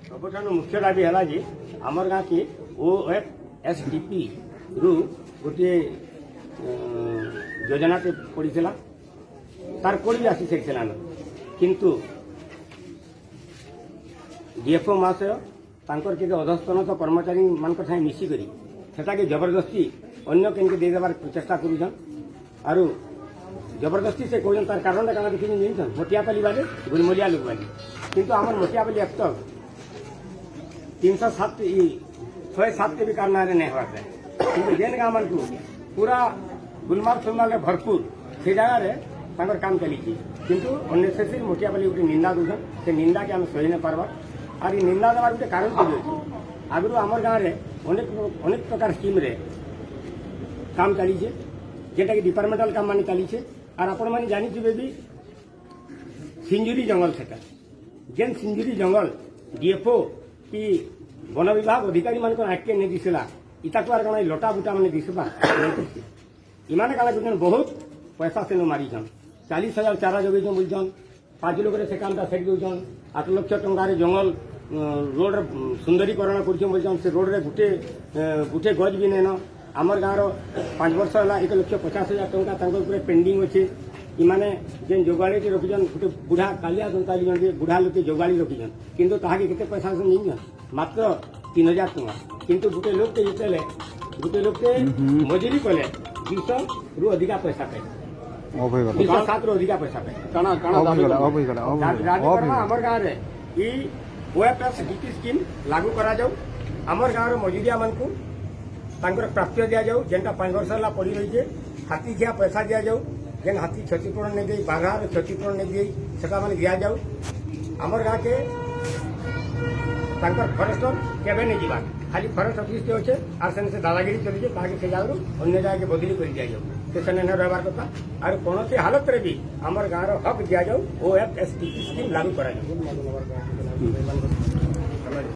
सबुठानु मुख्य दाबी है जे आमर गाँ की OFSDP रु गोटे योजना पड़ा तार कोड भी आसी सारी किंतु डीएफओ महाशय तांकर के अधस्तनथ कर्मचारी मान साथ मिसिक सेटाके जबरदस्ती अन्य केनके देदेबार प्रचेषा करुछन आरु जबरदस्ती से कहन तार कारण क्या देखी नहीं मोटियापाली बाले गुलमलिया लोक बाले किंतु आम मोटियापाली अब तक 307 107 भी कार ना नहीं हवा कि जेन गाँव मान पूरा गुलमार्ग सुलमार्ग भरपूर से जगह काम चली किंतु अननेसेसरी मोटियापाली गोटे निंदा दूसर से निंदा के आम सही नहीं पार्बा और ये निंदा देवार गोटे कारण अच्छे आगु आम गाँव में अनेक प्रकार स्कीम रे काम चली जेटा कि डिपार्टमेंटाल काम मान चली और आपण मैंने जानी भी सिंजुरी जंगल सेटा जेन सिंजुरी जंगल डीएफओ कि वन विभाग अधिकारी मान आगे नहीं दिशला इता तो कौन लटा बुटा मैंने दिशा इमान क्या बहुत पैसा से मारी 40,000 चारा जगैन बोलछन 5 लोग से काम सेट दौन 8 लाख टकर जंगल रोड सुंदरीकरण कर से रोड रे गुटे गज भी नहीं न आमर गाँव 5 वर्ष है 1,50,000 टका पेंडिंग अच्छे इमाने जेन जोगाड़ी रखीन गोटे बुढ़ा कालिया दंताली जन बुढ़ा लोग जोगाड़ी रखीन किंतु ताके केते पैसा से नहीं मात्र 3,000 टका किंतु गोटे लोग के जितले गोटे लोग के मजूरी कले 200 रु अधिका पैसा पाए 207 रु अधिका पैसा पाए आमर गाँव में OFSDP स्कीम लागू करा जाऊ आमर गाँव मजूरिया मान को प्राप्य दि जाऊ जेनटा 5 वर्ष है पड़ी रही है हाथी घिया पैसा दि जाऊ जेन हाथी क्षतिपूरण नहीं दे बाघार क्षतिपूरण नहीं दे सेटा मैंने दि जाऊ आमर गाँव के फरेस्टर केवे नहीं जीवा खाली फरेस्ट ऑफिस अच्छे और से दादागिरी चली से जगह अन्य जगह के बदली कर दि जाऊ से नहीं रहा कथा और कौन सी हालत रे भी आमर गाँव हक दि जाऊ OFSDP स्कीम लागू करा जाऊ।